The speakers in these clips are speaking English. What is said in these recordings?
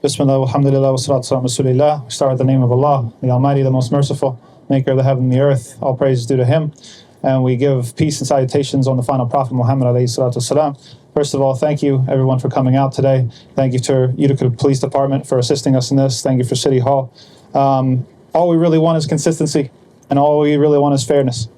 Bismillah, alhamdulillah, wa salatu wa rasulillah. We start with the name of Allah, the Almighty, the Most Merciful, Maker of the heaven and the earth. All praise is due to Him. And we give peace and salutations on the final Prophet Muhammad alayhi salatu wasalam. First of all, thank you everyone for coming out today. Thank you to Utica Police Department for assisting us in this. Thank you for City Hall. All we really want is consistency, and all we really want is fairness,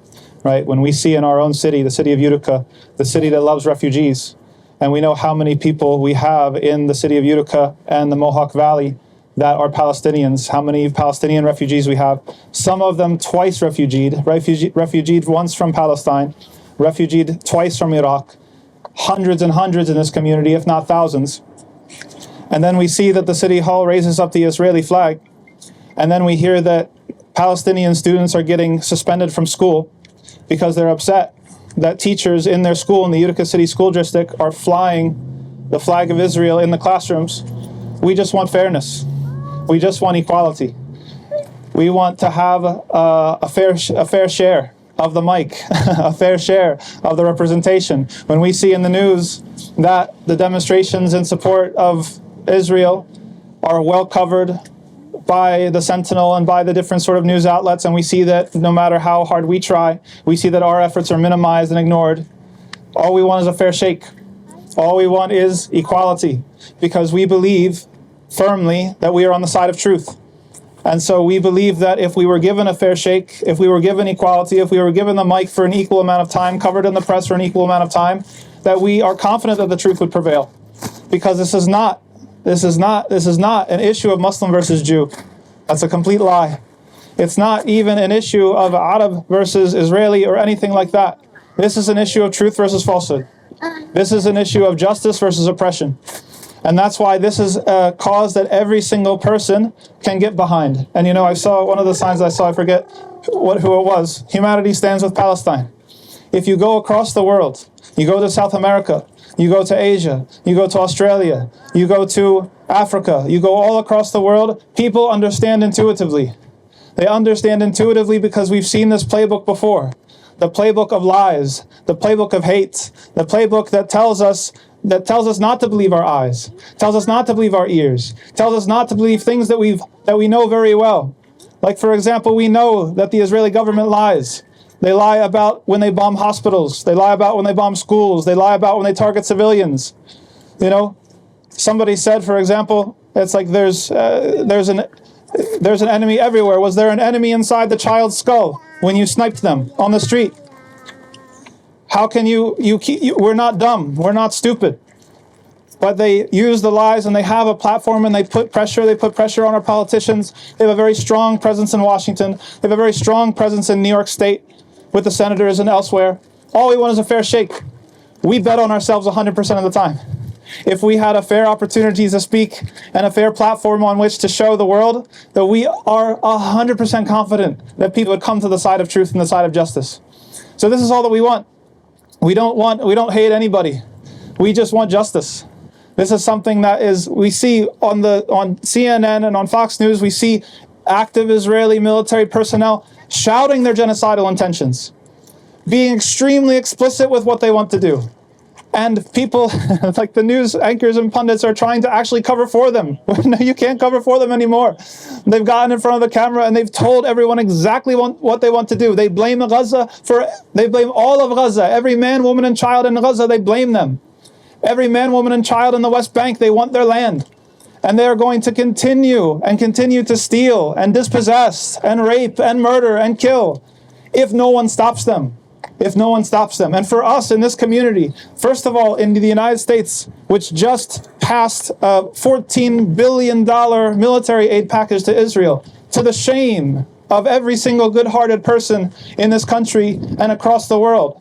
right? When we see in our own city, the city of Utica, the city that loves refugees, and we know how many people we have in the city of Utica and the Mohawk Valley that are Palestinians, how many Palestinian refugees we have. Some of them twice refugeed once from Palestine, refugeed twice from Iraq, hundreds and hundreds in this community, if not thousands. And then we see that the City Hall raises up the Israeli flag, and then we hear that Palestinian students are getting suspended from school because they're upset that teachers in their school, in the Utica City School District, are flying the flag of Israel in the classrooms. We just want fairness. We just want equality. We want to have a fair share of the mic, a fair share of the representation. When we see in the news that the demonstrations in support of Israel are well covered by the Sentinel and by the different sort of news outlets, and we see that no matter how hard we try, we see that our efforts are minimized and ignored. All we want is a fair shake. All we want is equality, because we believe firmly that we are on the side of truth. And so we believe that if we were given a fair shake, if we were given equality, if we were given the mic for an equal amount of time, covered in the press for an equal amount of time, that we are confident that the truth would prevail. Because this is not an issue of Muslim versus Jew. That's a complete lie. It's not even an issue of Arab versus Israeli or anything like that. This is an issue of truth versus falsehood. This is an issue of justice versus oppression. And that's why this is a cause that every single person can get behind. And you know, I saw one of the signs I forget who it was. Humanity stands with Palestine. If you go across the world, you go to South America, you go to Asia, you go to Australia, you go to Africa, you go all across the world, people understand intuitively. They understand intuitively because we've seen this playbook before. The playbook of lies, the playbook of hate, the playbook that tells us not to believe our eyes, tells us not to believe our ears, tells us not to believe things that we know very well. Like, for example, we know that the Israeli government lies. They lie about when they bomb hospitals. They lie about when they bomb schools. They lie about when they target civilians. You know, somebody said, for example, it's like there's an enemy everywhere. Was there an enemy inside the child's skull when you sniped them on the street? How can we're not dumb. We're not stupid. But they use the lies, and they have a platform, and they put pressure on our politicians. They have a very strong presence in Washington. They have a very strong presence in New York State with the senators and elsewhere. All we want is a fair shake. We bet on ourselves 100% of the time. If we had a fair opportunity to speak and a fair platform on which to show the world that we are 100% confident that people would come to the side of truth and the side of justice. So this is all that we want. We don't hate anybody. We just want justice. This is something that we see on CNN and on Fox News. We see active Israeli military personnel shouting their genocidal intentions, being extremely explicit with what they want to do. And people, like the news anchors and pundits, are trying to actually cover for them. No, you can't cover for them anymore. They've gotten in front of the camera and they've told everyone exactly what they want to do. They blame Gaza they blame all of Gaza. Every man, woman, and child in Gaza, they blame them. Every man, woman, and child in the West Bank, they want their land. And they are going to continue to steal and dispossess and rape and murder and kill if no one stops them. And for us in this community, first of all, in the United States, which just passed a $14 billion military aid package to Israel, to the shame of every single good-hearted person in this country and across the world,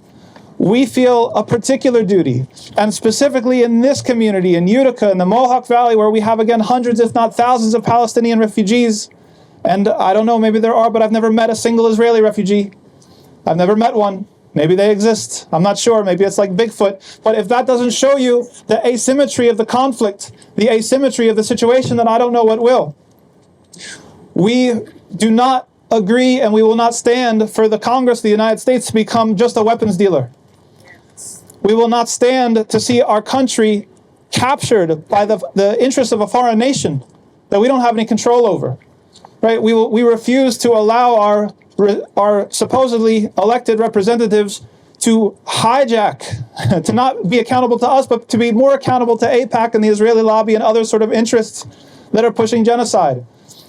we feel a particular duty, and specifically in this community, in Utica, in the Mohawk Valley, where we have, again, hundreds, if not thousands of Palestinian refugees. And I don't know, maybe there are, but I've never met a single Israeli refugee. I've never met one. Maybe they exist. I'm not sure. Maybe it's like Bigfoot. But if that doesn't show you the asymmetry of the conflict, the asymmetry of the situation, then I don't know what will. We do not agree, and we will not stand for the Congress of the United States to become just a weapons dealer. We will not stand to see our country captured by the interests of a foreign nation. that we don't have any control over. Right? We refuse to allow our supposedly elected representatives to hijack, to not be accountable to us, but to be more accountable to AIPAC and the Israeli lobby and other sort of interests that are pushing genocide.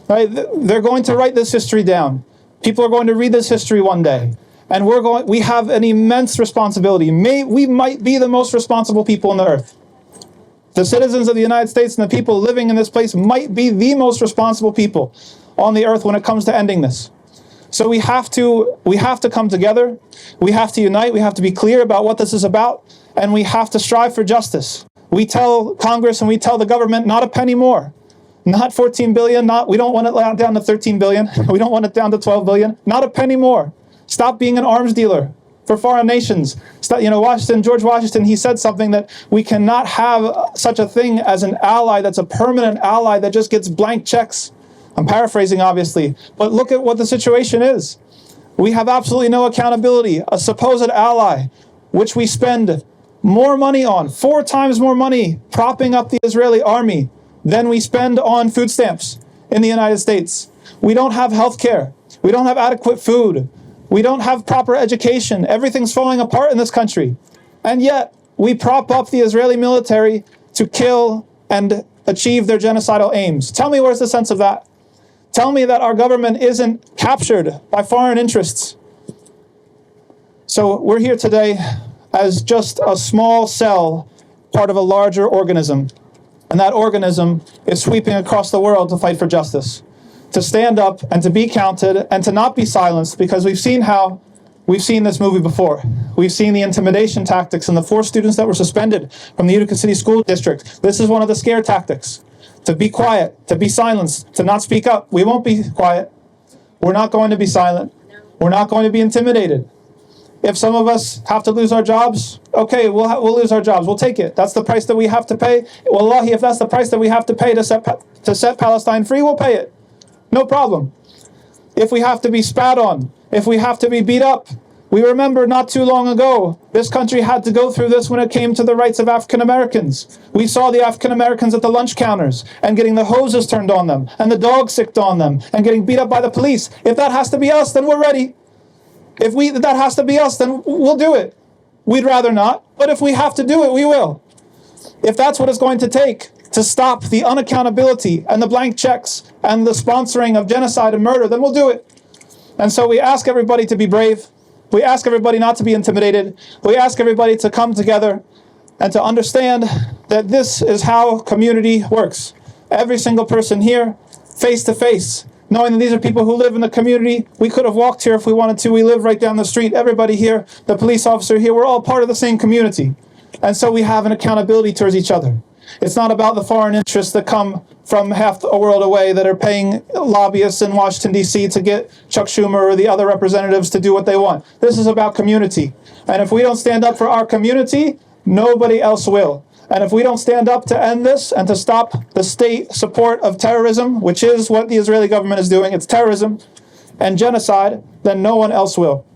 Right? They're going to write this history down. People are going to read this history one day. And we have an immense responsibility. We might be the most responsible people on the earth. The citizens of the United States and the people living in this place might be the most responsible people on the earth when it comes to ending this. So we have to come together. We have to unite. We have to be clear about what this is about. And we have to strive for justice. We tell Congress and we tell the government, not a penny more. Not 14 billion. We don't want it down to 13 billion. We don't want it down to 12 billion. Not a penny more. Stop being an arms dealer for foreign nations. George Washington, he said something that we cannot have such a thing as an ally that's a permanent ally that just gets blank checks. I'm paraphrasing, obviously, but look at what the situation is. We have absolutely no accountability. A supposed ally, which we spend more money on, 4 times more money propping up the Israeli army than we spend on food stamps in the United States. We don't have health care. We don't have adequate food. We don't have proper education. Everything's falling apart in this country. And yet, we prop up the Israeli military to kill and achieve their genocidal aims. Tell me, where's the sense of that? Tell me that our government isn't captured by foreign interests. So we're here today as just a small cell, part of a larger organism. And that organism is sweeping across the world to fight for justice, to stand up and to be counted and to not be silenced, because we've seen this movie before. We've seen the intimidation tactics and the 4 students that were suspended from the Utica City School District. This is one of the scare tactics. To be quiet, to be silenced, to not speak up. We won't be quiet. We're not going to be silent. We're not going to be intimidated. If some of us have to lose our jobs, okay, we'll lose our jobs. We'll take it. That's the price that we have to pay. Wallahi, if that's the price that we have to pay to set Palestine free, we'll pay it. No problem. If we have to be spat on, if we have to be beat up, we remember not too long ago, this country had to go through this when it came to the rights of African Americans. We saw the African Americans at the lunch counters and getting the hoses turned on them and the dogs sicked on them and getting beat up by the police. If that has to be us, then we're ready. If that has to be us, then we'll do it. We'd rather not, but if we have to do it, we will. If that's what it's going to take to stop the unaccountability and the blank checks and the sponsoring of genocide and murder, then we'll do it. And so we ask everybody to be brave. We ask everybody not to be intimidated. We ask everybody to come together and to understand that this is how community works. Every single person here, face to face, knowing that these are people who live in the community. We could have walked here if we wanted to. We live right down the street. Everybody here, the police officer here, we're all part of the same community. And so we have an accountability towards each other. It's not about the foreign interests that come from half a world away that are paying lobbyists in Washington, D.C. to get Chuck Schumer or the other representatives to do what they want. This is about community. And if we don't stand up for our community, nobody else will. And if we don't stand up to end this and to stop the state support of terrorism, which is what the Israeli government is doing, it's terrorism and genocide, then no one else will.